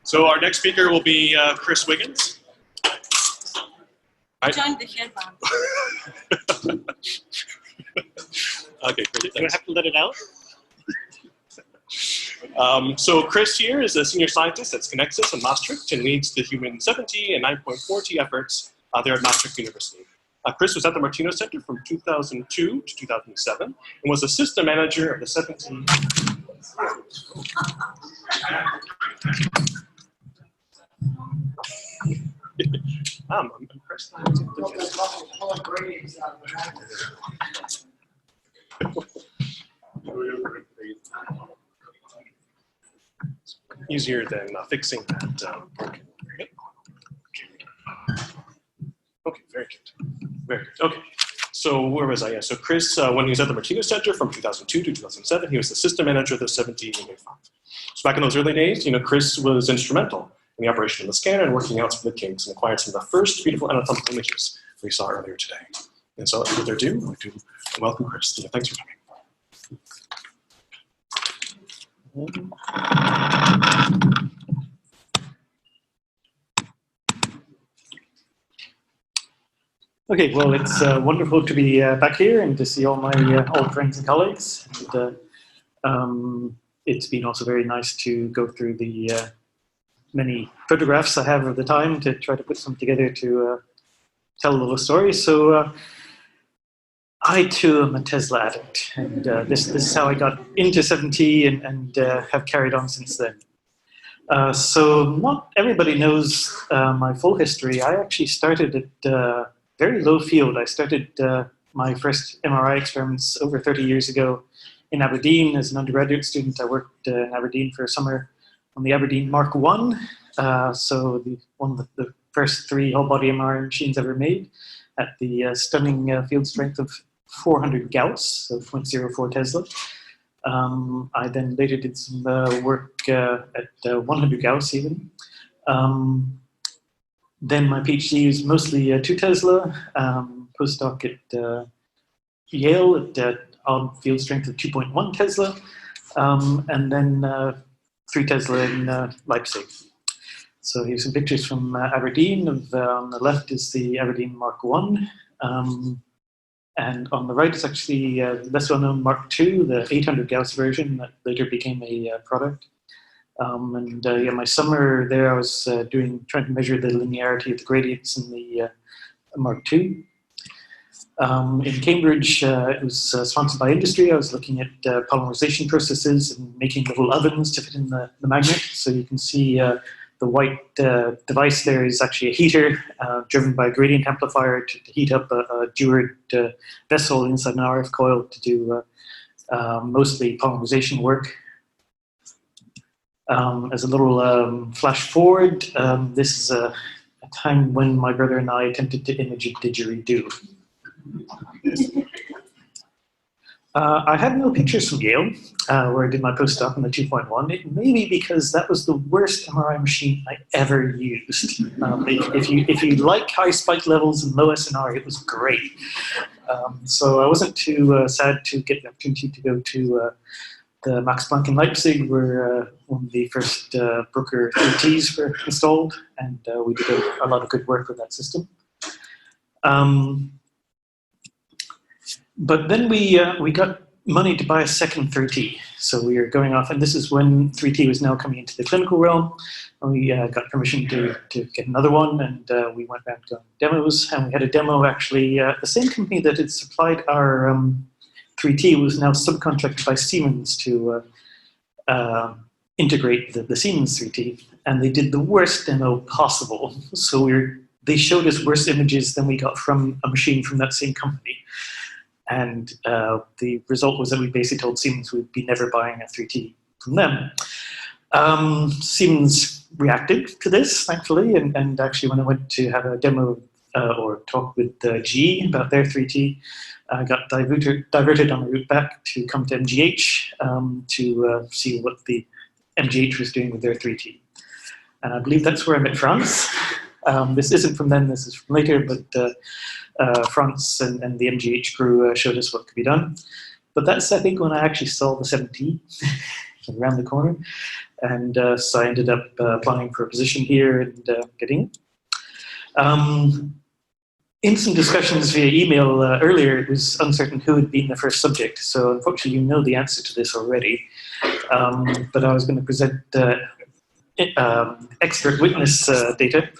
So our next speaker will be Chris Wiggins. I joined the headband. Okay, great. Do I have to let it out? So Chris here is a senior scientist at Scannexus in Maastricht and leads the human 7T and 9.4T efforts there at Maastricht University. Chris was at the Martinos Center from 2002 to 2007 and was a system manager of the 7T. I'm impressed. Easier than fixing that broken. Okay, very good. Very good. Okay. So where was I? Yeah. So Chris, when he was at the Martinos Center from 2002 to 2007, he was the system manager of the 7T and 5. So back in those early days, Chris was instrumental in the operation of the scanner and working out some of the kinks and acquired some of the first beautiful anatomical images we saw earlier today. And so without further ado, I'd like to welcome Chris. Thanks for coming. Okay, well, it's wonderful to be back here and to see all my old friends and colleagues. And, it's been also very nice to go through the many photographs I have of the time to try to put some together to tell a little story. So I too am a Tesla addict, and this is how I got into 7T and have carried on since then. So not everybody knows my full history. I actually started at very low field. I started my first MRI experiments over 30 years ago in Aberdeen as an undergraduate student. I worked in Aberdeen for a summer on the Aberdeen Mark I, so one of the first 3 whole-body MRI machines ever made at the stunning field strength of 400 Gauss, so 0.04 Tesla. I then later did some work at 100 Gauss even. Then my PhD was mostly 2 Tesla, postdoc at Yale at odd field strength of 2.1 Tesla, and then 3 Tesla in Leipzig. So here's some pictures from Aberdeen. On the left is the Aberdeen Mark I, and on the right is actually the less well-known Mark II, the 800 Gauss version that later became a product. Yeah, my summer there, I was trying to measure the linearity of the gradients in the Mark II. In Cambridge, it was sponsored by industry. I was looking at polymerization processes and making little ovens to fit in the magnet. So you can see the white device there is actually a heater driven by a gradient amplifier to heat up a Dewar vessel inside an RF coil to do mostly polymerization work. As a little flash forward, this is a time when my brother and I attempted to image a didgeridoo. I have no pictures from Yale, where I did my postdoc on the 2.1. It may be because that was the worst MRI machine I ever used. If you like high spike levels and low SNR, it was great. So I wasn't too sad to get the opportunity to go to the Max Planck in Leipzig, where one of the first Bruker 3Ts were installed, and we did a lot of good work with that system. But then we got money to buy a second 3T. So we were going off, and this is when 3T was now coming into the clinical realm. And we got permission to get another one, and we went around going demos. And we had a demo actually, the same company that had supplied our 3T was now subcontracted by Siemens to integrate the Siemens 3T. And they did the worst demo possible. So they showed us worse images than we got from a machine from that same company. And the result was that we basically told Siemens we'd be never buying a 3T from them. Siemens reacted to this, thankfully, and actually when I went to have a demo or talk with GE about their 3T, I got diverted on the route back to come to MGH to see what the MGH was doing with their 3T. And I believe that's where I met Franz. This isn't from then, this is from later, but Franz and the MGH crew showed us what could be done. But that's, I think, when I actually saw the 7T around the corner. And so I ended up applying for a position here and getting it. In some discussions via email earlier, it was uncertain who had been the first subject. So unfortunately, you know the answer to this already. But I was going to present expert witness data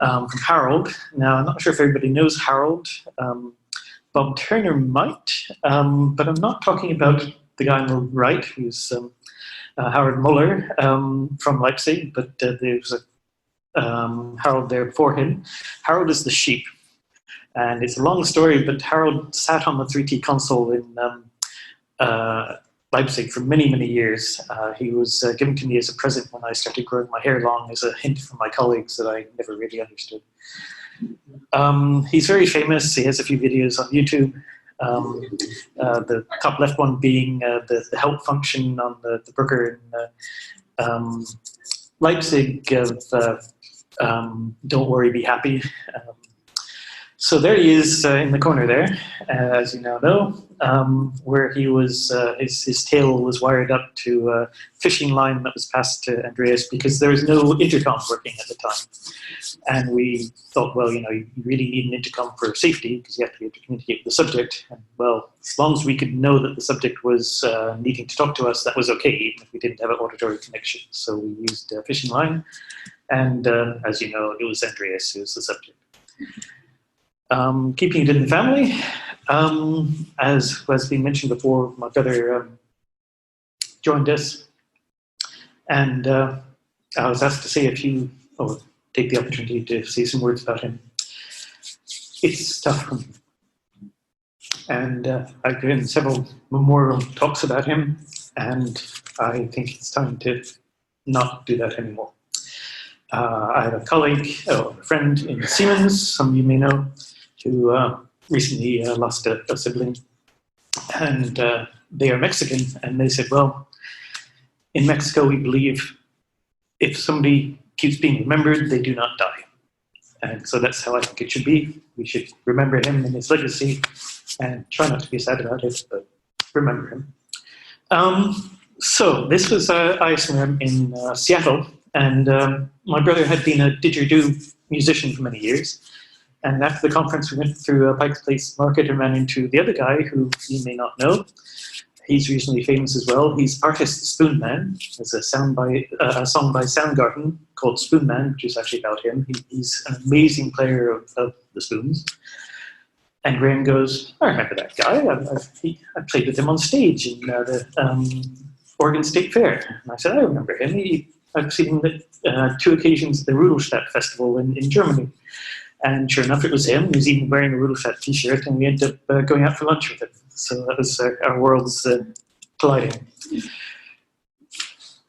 from Harold. Now, I'm not sure if everybody knows Harold. Bob Turner might, but I'm not talking about the guy on the right, who's Howard Muller from Leipzig, but there's a Harold there before him. Harold is the sheep. And it's a long story, but Harold sat on the 3T console in Leipzig for many, many years. He was given to me as a present when I started growing my hair long, as a hint from my colleagues that I never really understood. He's very famous. He has a few videos on YouTube. The top left one being the help function on the Brugger in Leipzig of Don't Worry, Be Happy. So there he is in the corner there, as you now know, where he was, his tail was wired up to a fishing line that was passed to Andreas because there was no intercom working at the time. And we thought, well, you know, you really need an intercom for safety because you have to be able to communicate with the subject. And well, as long as we could know that the subject was needing to talk to us, that was okay, even if we didn't have an auditory connection. So we used a fishing line. And as you know, it was Andreas who was the subject. Keeping it in the family, as has been mentioned before, my brother joined us, and I was asked to say a few, or take the opportunity to say some words about him. It's tough for me, and I've given several memorial talks about him, and I think it's time to not do that anymore. I have a colleague, or a friend in Siemens, some of you may know, who recently lost a sibling, and they are Mexican, and they said, well, in Mexico we believe if somebody keeps being remembered, they do not die. And so that's how I think it should be. We should remember him and his legacy, and try not to be sad about it, but remember him. So this was ISMRM in Seattle, and my brother had been a didgeridoo musician for many years. And after the conference, we went through a Pike's Place market and ran into the other guy who you may not know. He's reasonably famous as well. He's artist Spoon Man. There's a song by Soundgarden called Spoon Man, which is actually about him. He's an amazing player of the spoons. And Graham goes, I remember that guy. I played with him on stage in the Oregon State Fair. And I said, I remember him. I've seen him at 2 occasions at the Rudolstadt Festival in Germany. And sure enough, it was him. He was even wearing a Rudolstadt t-shirt, and we ended up going out for lunch with him. So that was our worlds colliding.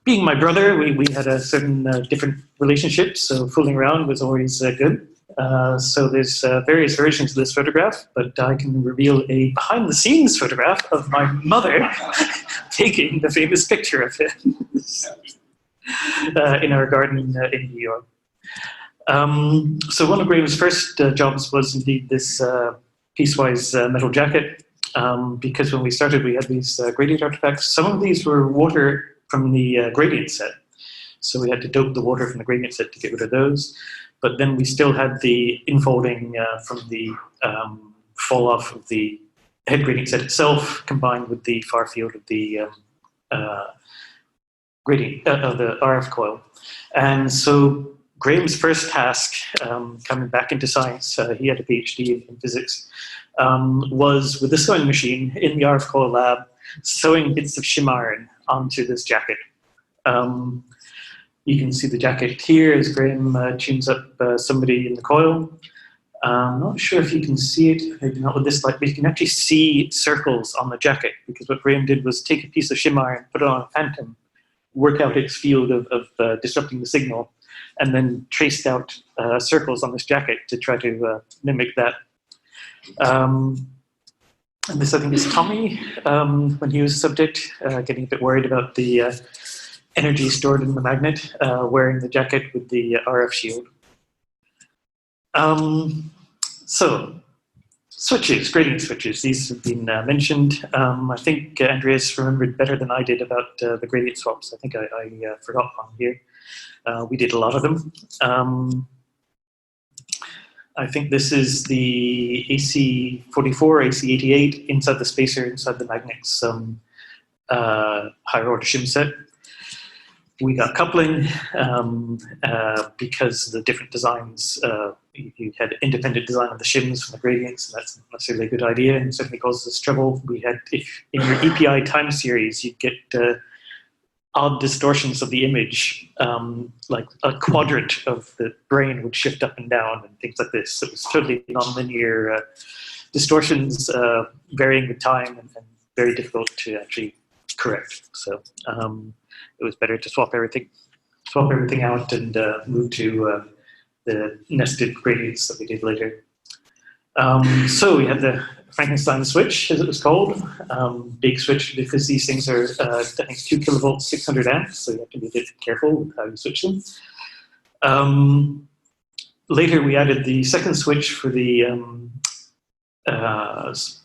Being my brother, we had a certain different relationship, so fooling around was always good. So there's various versions of this photograph, but I can reveal a behind-the-scenes photograph of my mother taking the famous picture of him in our garden in New York. So one of Graham's first jobs was indeed this piecewise metal jacket, because when we started we had these gradient artifacts. Some of these were water from the gradient set, so we had to dope the water from the gradient set to get rid of those. But then we still had the infolding from the fall off of the head gradient set itself, combined with the far field of the gradient of the RF coil. And so Graham's first task, coming back into science, he had a PhD in physics, was with a sewing machine in the RF coil lab, sewing bits of shim iron onto this jacket. You can see the jacket here as Graham tunes up somebody in the coil. I'm not sure if you can see it, maybe not with this light, but you can actually see circles on the jacket, because what Graham did was take a piece of shim iron, put it on a phantom, work out its field of disrupting the signal, and then traced out circles on this jacket to try to mimic that. And this, I think, is Tommy, when he was a subject, getting a bit worried about the energy stored in the magnet, wearing the jacket with the RF shield. So Switches, gradient switches. These have been mentioned. I think Andreas remembered better than I did about the gradient swaps. I think I forgot one here. We did a lot of them. I think this is the AC44, AC88 inside the spacer, inside the magnets higher order shim set. We got coupling because the different designs, you had independent design of the shims from the gradients, and that's not necessarily a good idea, and certainly causes us trouble. We had, if in your EPI time series, you'd get odd distortions of the image, like a quadrant of the brain would shift up and down and things like this. So it was totally nonlinear distortions, varying with time, and very difficult to actually correct. So it was better to swap everything out and move to the nested gradients that we did later. So we had the Frankenstein switch, as it was called, big switch, because these things are, I think, 2 kilovolts, 600 amps, so you have to be a bit careful with how you switch them. Later, we added the second switch for the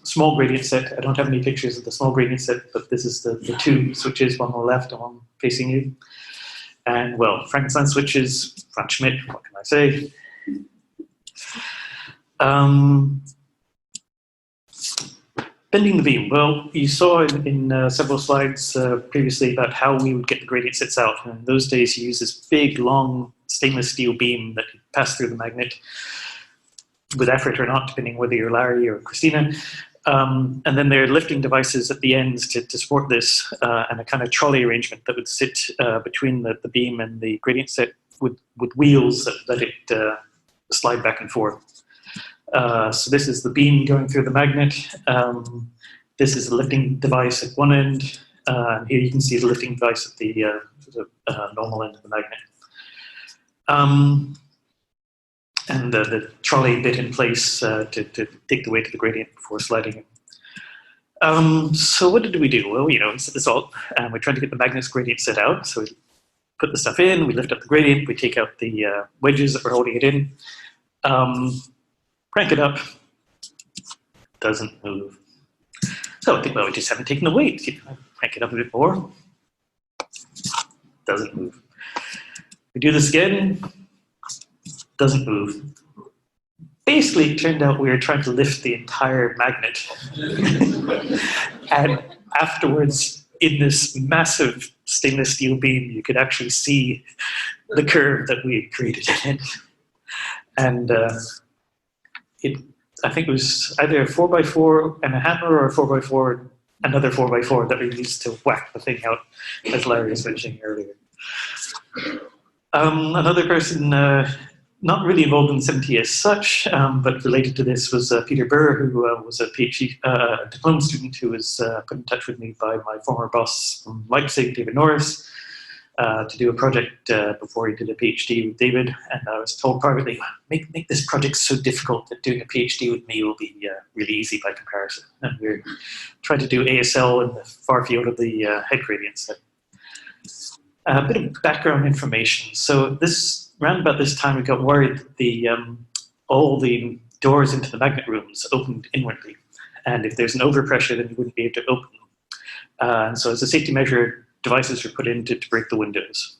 small gradient set. I don't have any pictures of the small gradient set, but this is the two switches, one on the left and one facing you. And, well, Frankenstein switches, Frank Schmidt, what can I say? Bending the beam. Well, you saw in several slides previously about how we would get the gradient sets out. And in those days, you use this big, long stainless steel beam that you pass through the magnet with effort or not, depending whether you're Larry or Christina. And then there are lifting devices at the ends to support this, and a kind of trolley arrangement that would sit between the beam and the gradient set with wheels that let it slide back and forth. So this is the beam going through the magnet. This is a lifting device at one end. And here you can see the lifting device at the normal end of the magnet. And the trolley bit in place to take the weight of the gradient before sliding it. So what did we do? Well, we set this all, and we're trying to get the magnet's gradient set out. So we put the stuff in, we lift up the gradient, we take out the wedges that we're holding it in, crank it up, doesn't move. So I think, well, we just haven't taken the weight. Crank it up a bit more, doesn't move. We do this again, doesn't move. Basically, it turned out we were trying to lift the entire magnet. And afterwards, in this massive stainless steel beam, you could actually see the curve that we had created in it. And I think it was either a 4x4 and a hammer, or a 4x4, another 4x4 that we used to whack the thing out, as Larry was mentioning earlier. Another person not really involved in 70 as such, but related to this was Peter Burr, who was a PhD diploma student who was put in touch with me by my former boss from Leipzig, David Norris, to do a project before he did a PhD with David. And I was told privately, make this project so difficult that doing a PhD with me will be really easy by comparison. And we're trying to do ASL in the far field of the head gradient set. A bit of background information. So around about this time, we got worried that all the doors into the magnet rooms opened inwardly. And if there's an overpressure, then you wouldn't be able to open them. And so as a safety measure, devices were put in to break the windows,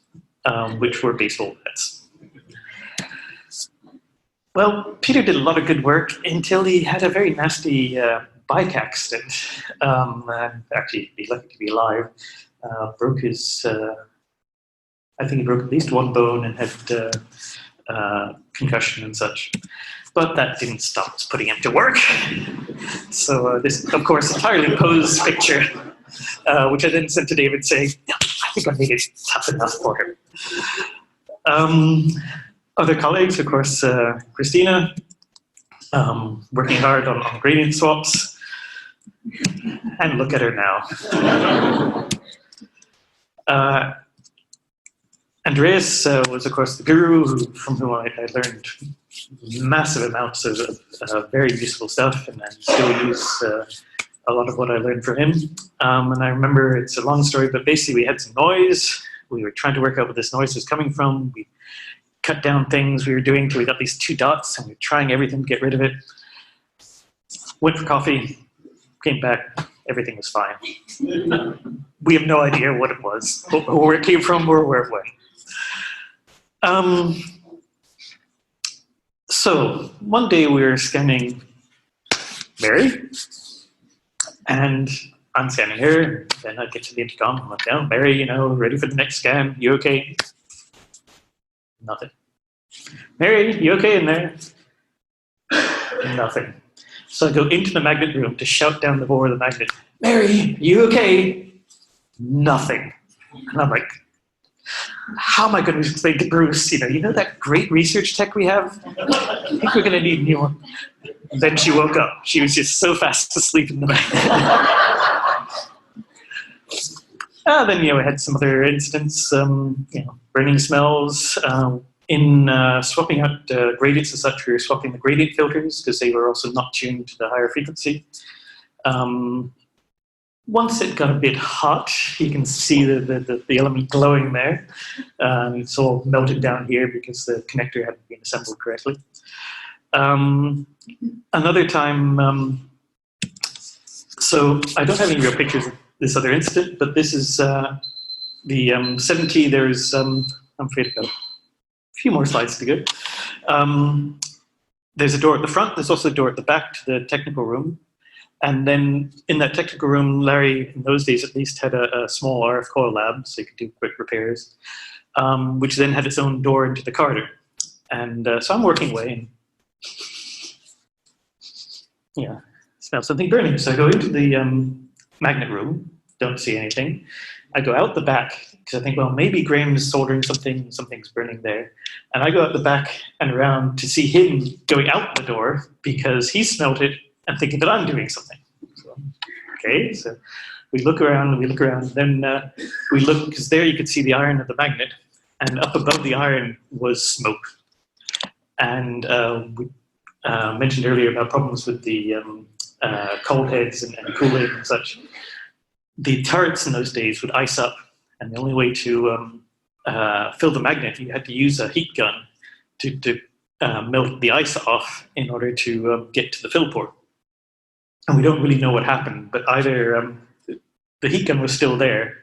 which were baseball bats. Well, Peter did a lot of good work until he had a very nasty bike accident. Actually, he'd be lucky to be alive. Broke his... I think he broke at least one bone and had concussion and such. But that didn't stop us putting him to work. So this, of course, entirely posed picture, which I then sent to David saying, I think I made it tough enough for him. Other colleagues, of course, Christina, working hard on gradient swaps. And look at her now. Andreas was, of course, the guru from whom I learned massive amounts of very useful stuff, and I still use a lot of what I learned from him. And I remember, it's a long story, but basically we had some noise. We were trying to work out where this noise was coming from. We cut down things we were doing till we got these 2 dots, and we were trying everything to get rid of it. Went for coffee, came back, everything was fine. We have no idea what it was, or where it came from, or where it went. So one day we were scanning Mary, and I'm scanning her. Then I get to the intercom. I'm like, "Oh, Mary, ready for the next scan? You okay?" Nothing. "Mary, you okay in there?" Nothing. So I go into the magnet room to shout down the door of the magnet, "Mary, you okay?" Nothing. And I'm like, how am I going to explain to Bruce, you know that great research tech we have? I think we're going to need a new one. And then she woke up. She was just so fast asleep in the magnet. Then, we had some other incidents, burning smells. In swapping out gradients and such, we were swapping the gradient filters because they were also not tuned to the higher frequency. Once it got a bit hot, you can see the element glowing there. It's all melted down here because the connector hadn't been assembled correctly. Another time, so I don't have any real pictures of this other incident, but this is the 7T. There's, I'm afraid to go. A few more slides to go. There's a door at the front. There's also a door at the back to the technical room. And then in that technical room, Larry, in those days at least, had a small RF coil lab, so he could do quick repairs, which then had its own door into the corridor. And so I'm working away, and smell something burning. So I go into the magnet room, don't see anything. I go out the back, because I think, well, maybe Graham's soldering something, something's burning there. And I go out the back and around to see him going out the door because he smelled it and thinking that I'm doing something. So, okay, so we look around, then we look, because there you could see the iron of the magnet, and up above the iron was smoke. And we mentioned earlier about problems with the cold heads and cooling and such. The turrets in those days would ice up, and the only way to fill the magnet, you had to use a heat gun to melt the ice off in order to get to the fill port. And we don't really know what happened, but either the heat gun was still there,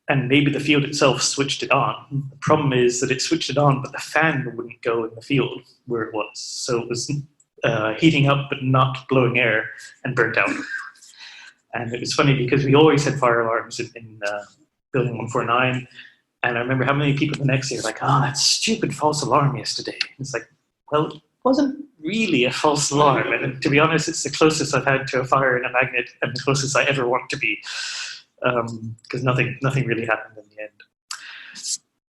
and maybe the field itself switched it on. The problem is that it switched it on, but the fan wouldn't go in the field where it was. So it was heating up, but not blowing air, and burnt out. And it was funny because we always had fire alarms in building 149. And I remember how many people the next day were like, "Oh, that stupid false alarm yesterday." And it's like, well, it wasn't really a false alarm. And to be honest, it's the closest I've had to a fire in a magnet, and the closest I ever want to be, because nothing really happened in the end.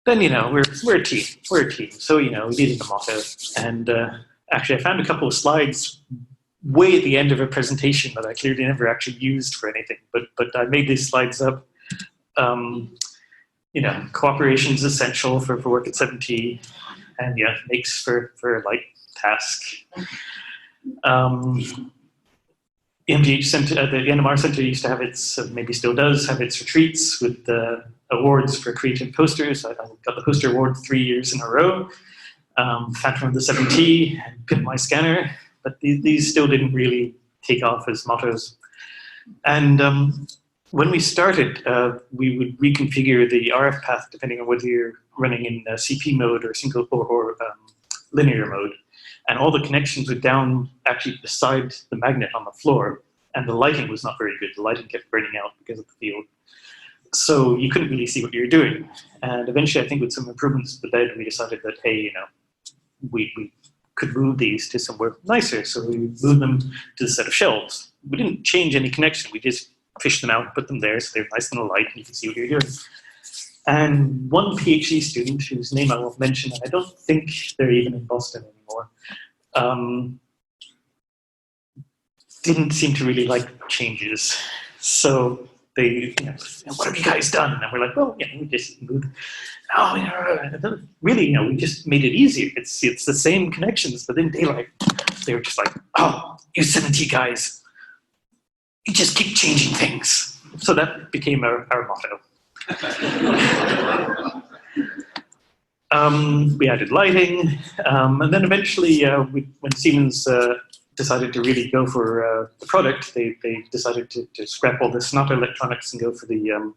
Then, we're a team. We're a team. So, we needed a motto. And actually, I found a couple of slides way at the end of a presentation that I clearly never actually used for anything. But I made these slides up. Cooperation is essential for work at 7T, and makes for a light task. The MGH Center, the NMR Center used to have its, maybe still does, have its retreats with awards for creative posters. I got the poster award 3 years in a row. Phantom of the 7T and Pimp My Scanner, but these still didn't really take off as mottos. And when we started, we would reconfigure the RF path depending on whether you're running in CP mode or single or linear mode. And all the connections were down actually beside the magnet on the floor, and the lighting was not very good. The lighting kept burning out because of the field. So you couldn't really see what you were doing. And eventually, I think with some improvements to the bed, we decided that, hey, we could move these to somewhere nicer. So we moved them to the set of shelves. We didn't change any connection. We just fished them out, put them there so they're nice and alight, and you can see what you're doing. And one PhD student, whose name I won't mention, and I don't think they're even in Boston anymore, didn't seem to really like changes. So they, what have you guys done? And we're like, well, we just moved. Oh, really, we just made it easier. It's the same connections, but in daylight, they were just like, oh, you 7T guys, you just keep changing things. So that became our motto. We added lighting, and then eventually, when Siemens decided to really go for the product, they decided to scrap all the SNOT electronics and go for the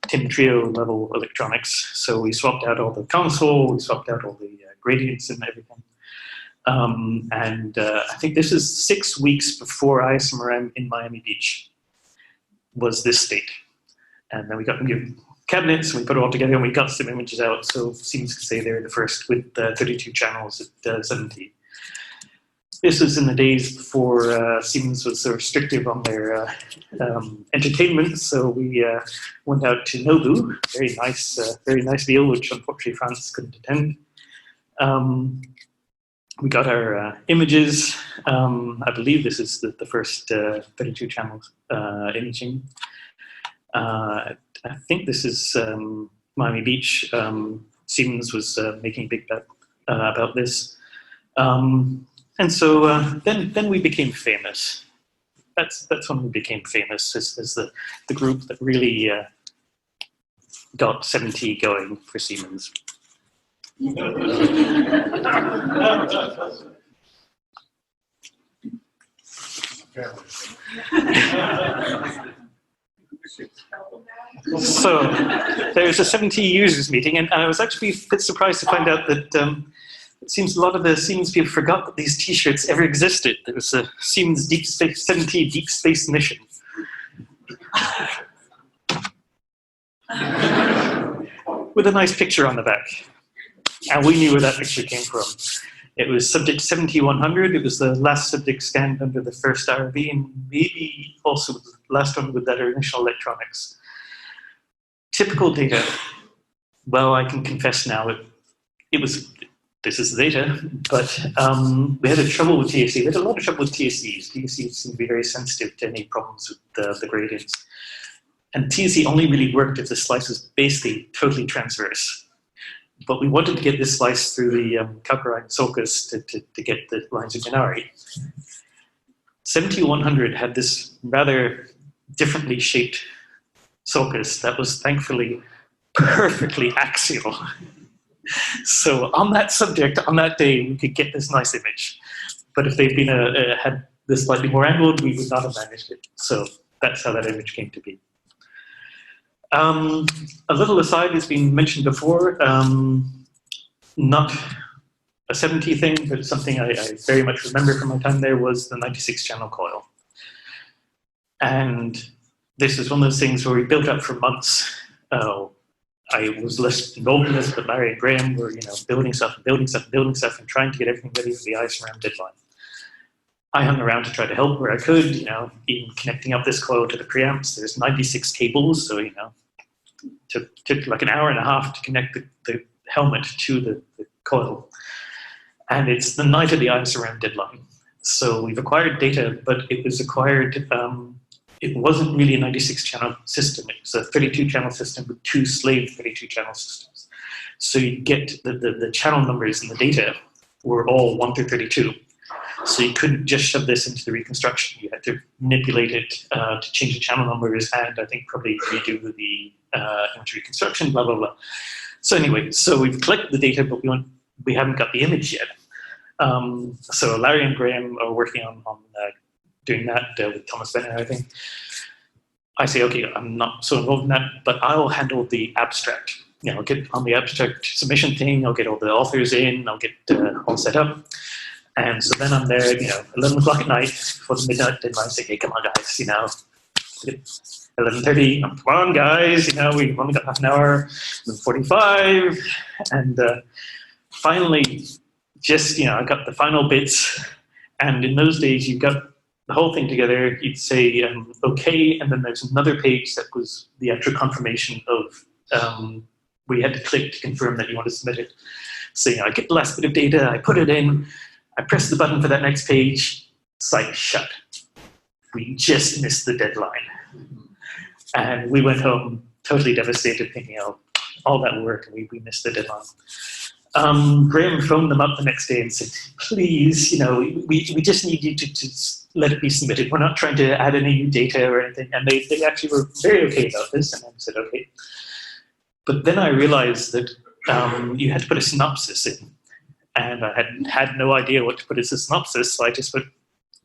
tin trio level electronics. So we swapped out all the console, we swapped out all the gradients and everything. I think this is 6 weeks before ISMRM in Miami Beach was this state. And then we got new cabinets, and we put it all together, and we got some images out. So Siemens could say they're the first with 32 channels at 70. This was in the days before Siemens was so restrictive on their entertainment. So we went out to Nobu, very nice deal, which unfortunately France couldn't attend. We got our images. I believe this is the first 32 channels imaging. I think this is Miami Beach. Siemens was making a big bet about this. And so then we became famous. That's when we became famous as the group that really got 70 going for Siemens. So there was a 70 users meeting, and I was actually a bit surprised to find out that it seems a lot of the Siemens people forgot that these T-shirts ever existed. There was a Siemens Deep Space 70 Deep Space Mission. With a nice picture on the back. And we knew where that picture came from. It was subject 7100. It was the last subject scanned under the first RV, and maybe also the last one with that initial electronics. Typical data. Well, I can confess now, this is the data, but we had a trouble with TSC. We had a lot of trouble with TSCs. TSCs seem to be very sensitive to any problems with the gradients. And TSC only really worked if the slice was basically totally transverse. But we wanted to get this slice through the Calcarine sulcus to get the lines of Minari. 7100 had this rather differently shaped sulcus that was thankfully perfectly axial. So on that subject, on that day, we could get this nice image. But if they'd been had this slightly more angled, we would not have managed it. So that's how that image came to be. A little aside has been mentioned before, not a 70 thing, but something I very much remember from my time there was the 96 channel coil. And this is one of those things where we built up for months. I was less involved in this, but Larry and Graham were, building stuff and trying to get everything ready for the ISMRM deadline. I hung around to try to help where I could, even connecting up this coil to the preamps. There's 96 cables, so, took like an hour and a half to connect the helmet to the coil. And it's the night of the ISRM deadline. So we've acquired data, but it was acquired, it wasn't really a 96 channel system. It was a 32 channel system with 2 slave 32 channel systems. So you get the channel numbers in the data were all 1 through 32. So you couldn't just shove this into the reconstruction. You had to manipulate it to change the channel numbers and I think probably redo the image reconstruction, blah, blah, blah. So anyway, so we've collected the data, but we haven't got the image yet. So Larry and Graham are working on doing that with Thomas Bennett and everything. I say, okay, I'm not so involved in that, but I'll handle the abstract. I'll get on the abstract submission thing, I'll get all the authors in, I'll get all set up. And so then I'm there, 11 o'clock at night for the midnight deadline, say, hey, come on, guys, 11:30, come on, guys, we've only got half an hour, 11:45, and finally, just, I got the final bits, and in those days, you got the whole thing together, you'd say, okay, and then there's another page that was the actual confirmation of, where you had to click to confirm that you want to submit it. So, I get the last bit of data, I put it in, I press the button for that next page, site shut. We just missed the deadline. And we went home totally devastated, thinking, all that work, and we missed the deadline. Graham phoned them up the next day and said, please, we just need you to let it be submitted. We're not trying to add any new data or anything. And they actually were very okay about this, and I said, okay. But then I realized that you had to put a synopsis in. And I had no idea what to put as a synopsis, so I just put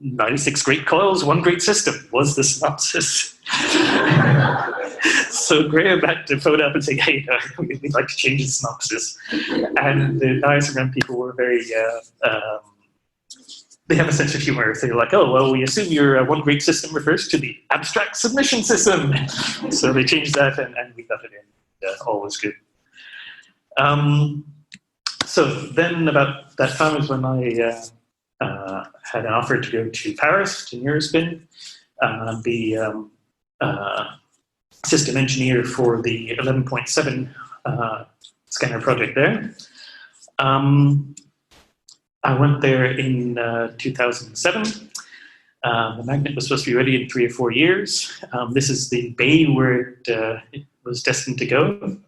96 great coils, one great system was the synopsis. So Graham had to phone up and say, hey, we'd like to change the synopsis. And the diagram people were very, they have a sense of humor. They're like, oh, well, we assume your one great system refers to the abstract submission system. So they changed that and we got it in. All was good. So then about that time is when I had an offer to go to Paris, to Neurospin, be system engineer for the 11.7 scanner project there. I went there in 2007. The magnet was supposed to be ready in 3 or 4 years. This is the bay where it was destined to go.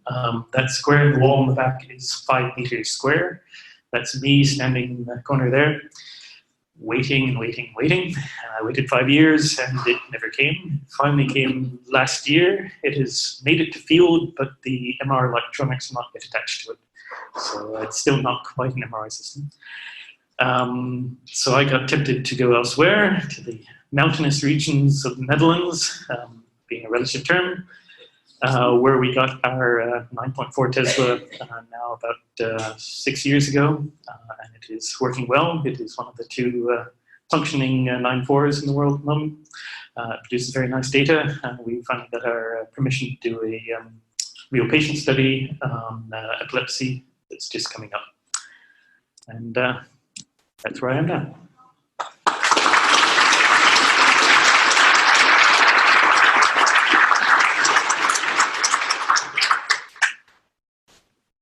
That square in the wall in the back is 5 meters square. That's me standing in the corner there, waiting and waiting and waiting. I waited 5 years and it never came. It finally came last year. It has made it to field, but the MR electronics are not yet attached to it. So it's still not quite an MRI system. So I got tempted to go elsewhere, to the mountainous regions of the Netherlands, being a relative term, where we got our 9.4 Tesla now about 6 years ago, and it is working well. It is one of the 2 functioning 9.4s in the world at the moment. It produces very nice data, and we finally got our permission to do a real patient study on epilepsy that's just coming up. And that's where I am now.